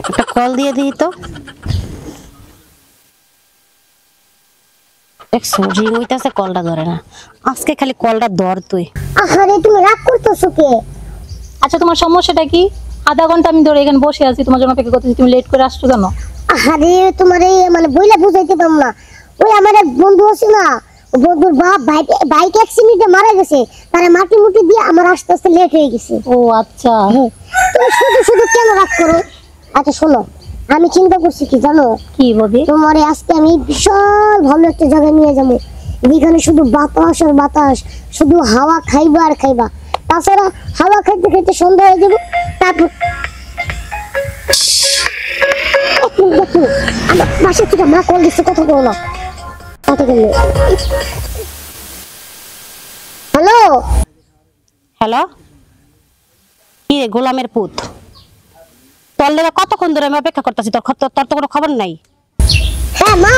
একটা কল দিয়ে দিই তো। দেখছো রিং হইতাছে, কলটা ধরে না। আজকে খালি কলটা ধর তুই। আরে তুমি রাগ করতেছো কে? আচ্ছা তোমার সমস্যাটা কি? আধা ঘন্টা আমি ধরে এখানে বসে আছি, তোমার জন্য অপেক্ষা করতেছি, তুমি লেট করে আসছো কেন? আরে তোমার এই মানে বইলা বুঝাইতে পারলাম না। ওই আমার এক বন্ধু আছে না, বন্ধুর বাপ বাইক অ্যাক্সিডেন্টে মারা গেছে, তারে মাটি মুটি দিয়ে আমার আস্তে আস্তে লেট হয়ে গেছে। ও আচ্ছা। তুমি শুধু শুধু কেন রাগ করো? আচ্ছা শোনো, আমি চিন্তা করছি কি জানো? কি বলি? তোমার আজকে আমি বিশাল ভালো একটা জায়গায় নিয়ে যাবো, যেখানে শুধু বাতাস আর বাতাস, শুধু হাওয়া খাইবা আর খাইবা। তাছাড়া হাওয়া খাইতে খাইতে সন্ধ্যা হয়ে যাবে। তারপর দেখো আমার বাসা থেকে মা কল দিচ্ছে, কথা বলো না, কথা বললো। হ্যালো হ্যালো, কি রে গোলামের পুত, তোর লেগে কতক্ষণ ধরে আমি অপেক্ষা করতেছি, তোর তোর তো কোনো খবর নাই। হ্যাঁ মা।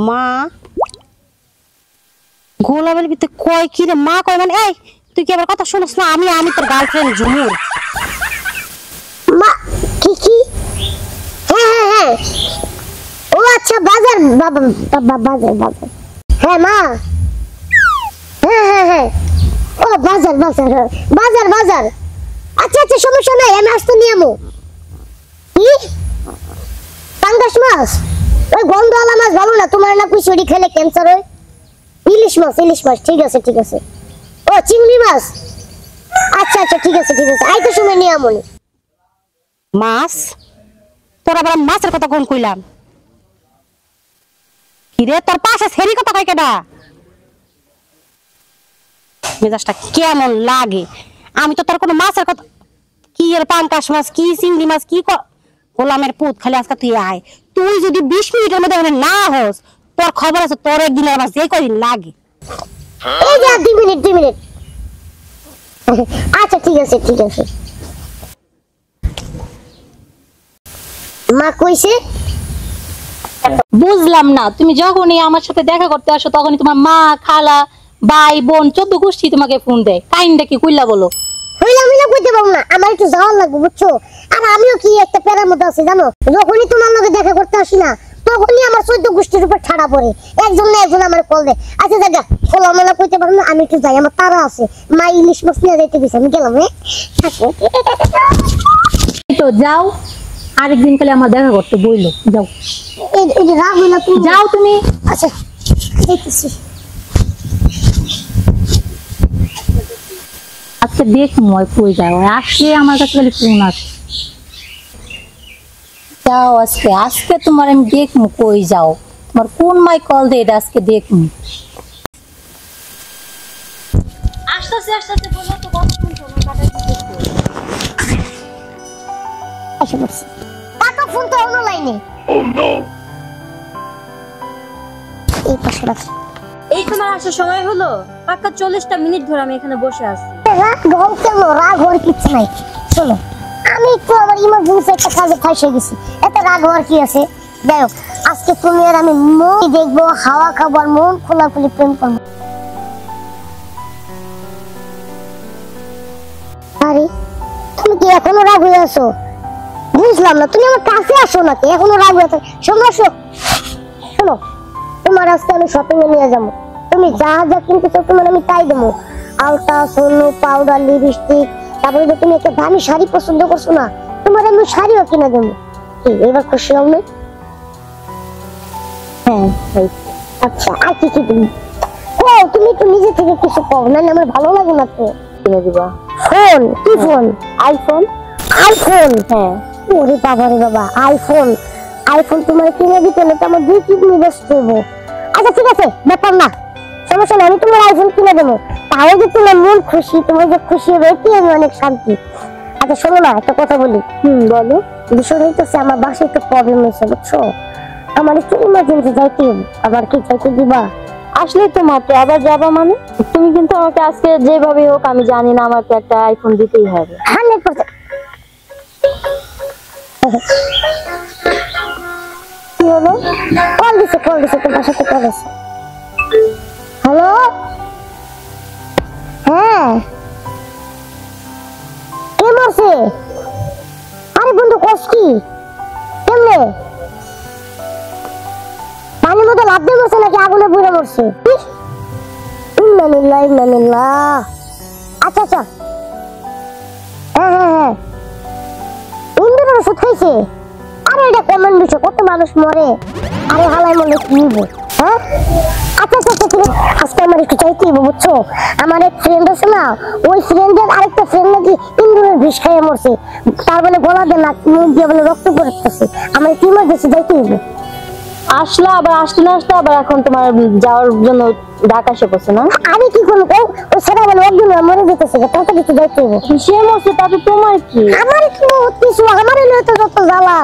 মা গোলামের ভিতরে কয় কি রে? মা কয় মানে? এই তুই কি আবার কথা শুনিস না? আমি তোর গার্লফ্রেন্ড ঝুমুর। মা কি কি? হ্যাঁ হ্যাঁ হ্যাঁ, ও আচ্ছা বাজার, বাবা বাজার বাজার। হ্যাঁ মা, হ্যাঁ হ্যাঁ হ্যাঁ, ও বাজার বাজার বাজার বাজার। আচ্ছা আচ্ছা সমস্যা নাই, আমি আসতে নিয়ে আমো। কি পাঙ্গাস মাছ? ওই গন্ধওয়ালা মাছ ভালো না, তোমার না কুচুরি খেলে ক্যান্সার হয়। ইলিশ মাছ, ইলিশ মাছ, ঠিক আছে ঠিক আছে। ও চিংড়ি মাছ, আচ্ছা আচ্ছা ঠিক আছে ঠিক আছে, আইতে সময় নিয়ে আমো। মাছ? তোর আবার মাছের কথা কোন কইলাম? কিরে তোর পাশে সেরি কথা কয় কেডা? মেজাজটা কেমন লাগে? আমি তো তোর কোনো মাছের কথা, কি এর পাঙ্কাশ মাছ, কি চিংড়ি মাছ, কি গোলামের পুত, খালি আজকে তুই আয়। তুই যদি 20 মিনিটের মধ্যে এখানে না হস, তোর খবর আছে, তোর একদিনের মাছ যে কদিন লাগে। এই যা 2 মিনিট 2 মিনিট। আচ্ছা ঠিক আছে ঠিক আছে। মা কইছে? বুঝলাম না, তুমি যখনই আমার সাথে দেখা করতে আসো তখনই তোমার মা, খালা, ভাই, বোন, 14 গোষ্ঠী তোমাকে ফোন দেয়। কাইন্ডটা কি কইলা বলো? হইলাম হইলাম কইতে পারবো না, আমার একটু যাওয়ার লাগবে বুঝছো। আর আমিও কি একটা প্যারার মধ্যে আছি জানো, যখনই তোমার লগে দেখা করতে আসি না, তখনই আমার 14 গোষ্ঠীর উপর ছাড়া পড়ে, একজন না একজন আমার কল দেয়। আচ্ছা জায়গা খোলামেলা কইতে পারবো না, আমি একটু যাই, আমার তারা আছে। মা ইলিশ মাছ নিয়ে যাইতে দিছে, আমি গেলাম। এই তো যাও, আরেকদিন কালে আমার দেখা করতে বইলো, যাও। এই যে রাগ হইলা তুমি, যাও তুমি। আচ্ছা যাইতেছি। আজকে দেখ ময় কই যাও, আসলে আমার কাছে খালি ফোন আসে। যাও আজকে, আজকে তোমার আমি দেখমু কই যাও, তোমার কোন মাই কল দে, এটা আজকে দেখমু। আস্তে আস্তে বলো তো, কতক্ষণ সময় কাটাই দিতে? আচ্ছা বলছি কাটো ফোন তো অন্য লাইনে। এই পাশে রাখ। এই তোমার আসার সময় হলো? পাক্কা 40টা মিনিট ধরে আমি এখানে বসে আছি। রাগ ঢং কেন? রাগ হওয়ার কিছু নাই। শোনো আমি একটু আমার ইমার্জেন্সি একটা কাজে ফাঁসে গেছি, এত রাগ হওয়ার কি আছে? যাই হোক আজকে তুমি আর আমি মুভি দেখবো, হাওয়া খাবো, আর মন খোলাখুলি প্রেম করবো। আরে তুমি কি এখনো রাগ হয়ে আছো? বুঝলাম না, তুমি আমার কাছে আসো নাকি এখনো রাগ হয়ে আছো? শোনো আসো, শোনো তোমার আজকে আমি শপিং এ নিয়ে যাবো, তুমি যা যা কিনতে চাও তোমার আমি তাই দেবো। আলতা, সোনু, পাউডার, লিপস্টিক, তারপরে তো তুমি একটা দামি শাড়ি পছন্দ করছো না, তোমার আমি শাড়িও কিনে দেবো। এবার খুশি হও না? হ্যাঁ আচ্ছা আর কি কি তুমি তুমি একটু নিজে থেকে কিছু কও, না আমার ভালো লাগে না তো। কিনে দিবা ফোন? কি ফোন? আইফোন? আইফোন? হ্যাঁ। ওরে বাবা রে বাবা, আইফোন? আইফোন তোমার কিনে দিতে না তো আমার 2 কিডনি নষ্ট হবো। আচ্ছা ঠিক আছে, ব্যাপার না, সমস্যা নেই, আমি তোমার আইফোন কিনে দেবো। তাহলে যে তোমার মন খুশি, তোমার যে খুশি হবে এতে আমি অনেক শান্তি। আচ্ছা শোনো না, একটা কথা বলি। বলো। বিষয়টা হইতেছে আমার বাসায় একটু প্রবলেম হয়েছে বুঝছো, আমার একটু ইমার্জেন্সি যাইতে হবে। আবার কি যাইতে দিবা? আসলে তো মাত্র, আবার যাবা মানে? তুমি কিন্তু আমাকে আজকে যেভাবে হোক, আমি জানি না, আমাকে একটা আইফোন দিতেই হবে। 100%। কি হলো? কল দিছে তোমার সাথে কল আছে। হ্যালো, হ্যাঁ কে মরছে? আরে কেমনে পানির মধ্যে লাফ দিয়ে মরছে নাকি আগুনে পুড়ে মরছে? ইন্নালিল্লাহি ইন্না লিল্লাহ। আচ্ছা আচ্ছা, হ্যাঁ ইন্দুরের ওষুধ খাইছে। আরে এটা কমন বিষয়, কত মানুষ মরে। আরে হালাই মরলে কি হইব? হ্যাঁ আচ্ছা আচ্ছা ঠিক আছে, আজকে আমার একটু চাইতে হইব বুঝছো। আমার এক ফ্রেন্ড আছে না, ওই ফ্রেন্ডের আরেকটা ফ্রেন্ড নাকি ইন্দুরের বিষ খাইয়ে মরছে। তার মানে গলা দিয়ে নাক মুখ দিয়ে বলে রক্ত পড়তেছে। আমার কি ইমার্জেন্সি যাইতে হইব। আসলে আবার আসতে না আসতে আবার এখন তোমার যাওয়ার জন্য ডাক আসে পড়ছে না? আমি কি করবো? ও সেটা বলে একদিন মরে যেতেছে, তাতে কিছু যাইতে হইব। সে মরছে তাতে তোমার কি? আমার কি বহুত কিছু, আমার এলে তো যত জ্বালা।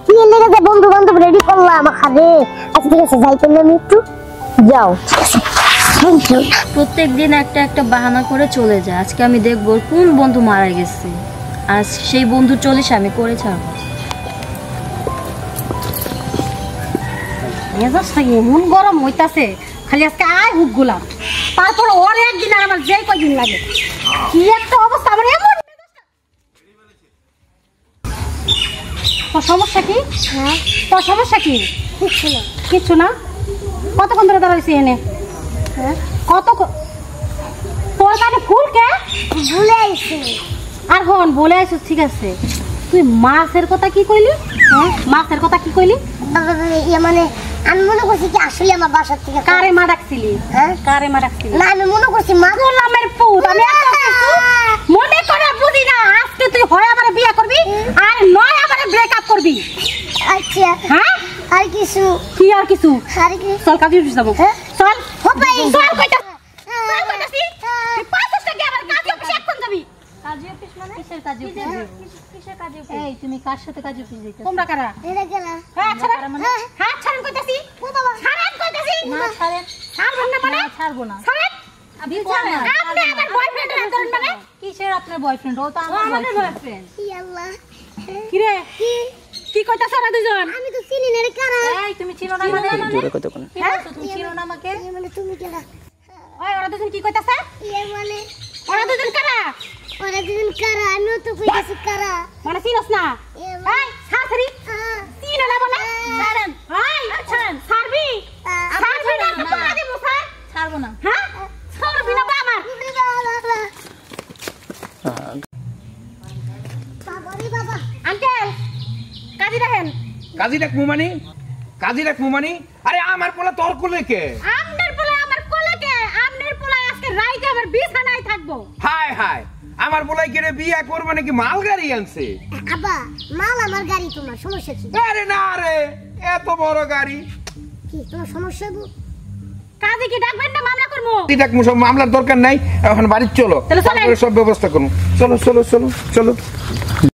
কি লেগে যে বন্ধু বান্ধব রেডি করলাম আরে। আচ্ছা ঠিক আছে, যাইতে আমি একটু যাও। Thank you. প্রত্যেকদিন একটা একটা বাহানা করে চলে যায়। আজকে আমি দেখবো কোন বন্ধু মারা গেছে, আর সেই বন্ধু চলিস আমি করে ছাড়বো। মেজাজটা এমন গরম হইতাছে, খালি আজকে আয় হুক গুলাম, তারপর ওর একদিন আর আমার যেই কয়দিন লাগে। কি একটা অবস্থা আমার এমন। তোর সমস্যা কি? হ্যাঁ তোর সমস্যা কি? কিচ্ছু না। কিচ্ছু না? কতক্ষণ ধরে দাঁড়াইছি এনে? হ্যাঁ তোর কানে ফুল কে? ভুলে আইছি। আর হন বলে আইছিস ঠিক আছে, তুই মাছের কথা কি কইলি? হ্যাঁ মাছের কথা কি কইলি? ইয়ে মানে আমি মনে করছি কি আসলে আমার বাসার থেকে কারে মা ডাকছিলি? হ্যাঁ কারে মা ডাকছিলি? না, আমি মনে করছি মা গোলামের পুত, আমি এত কিছু মনে করে বুঝি না। আজকে তুই হয় আমারে বিয়ে করবি আর নয় আমারে ব্রেকআপ করবি। আচ্ছা হ্যাঁ আর কিছু কি আর কিছু? আর কি চল কাজে অফিস যাবো। হ্যাঁ? চল হবাই চল কইতা চল কইতাছি। তুই 5 টাকা আবার কাজে অফিসে এখন যাবি। কাজী অফিস মানে কিসের কাজী অফিস? কিসের কাজে এই তুমি কার সাথে কাজী অফিস যাইতেছো? তোমরা কারা? এটা গেলা হ্যাঁ ছাড়েন মানে হ্যাঁ ছাড়েন কইতাছি। ছাড়েন কইতাছি। না ছাড়েন, ছাড়বেন না মানে? না ছাড়বো না। ছাড়েন। আপনি ছাড়েন। কোন? আপনি আমার বয়ফ্রেন্ড এর ধরেন মানে? কিসের আপনার বয়ফ্রেন্ড? ও তো আমার আমাদের বয়ফ্রেন্ড। বয়ফ্রেন্ড। ই আল্লাহ কি রে? কি কইতাছ না দুজন? আমি তো চিনি না রে কারা এই তুমি চিনো না মানে? জোরে কত কোন কি বলছো তুমি চিনো না আমাকে? ইয়ে মানে তুমি কেডা ওই ওরা দুজন কি কইতাছে? ইয়ে মানে ওরা দুজন কারা? ওরা দুজন কারা আমিও তো কইতাছি কারা মানে চিনস না? ইয়ে এই ছাড়ি চিনো না বলে? ছাড়েন। এই ছাড়েন। ছাড়বি? ছাড়বি না তো তোরা দিব স্যার? ছাড়বো না। হ্যাঁ? ছাড়বি না তো আমার? বাবারে বাবা আঙ্কেল কাজী দেখেন। কাজী ডাকমু মানি আরে আমার পোলা তোর কোলে কে? আপনার পোলা আমার কোলেকে, আপনার পোলা আজকে রাইতে আমার বিছানায় থাকবো। হায় হায়, আমার পোলাই কে রে বিয়া করবে নাকি মাল গাড়ি আনছে? আব্বা মাল আমার গাড়ি, তোমার সমস্যা কি? আরে না রে, এত বড় গাড়ি। কি তোমার সমস্যা গো? কাজী কি ডাকবেন না মামলা করবো? ডাকমু, সব মামলার দরকার নাই, এখন বাড়ি চলো, তাহলে চলেন। তারপরে সব ব্যবস্থা করবো। চলো চলো চলো চলো।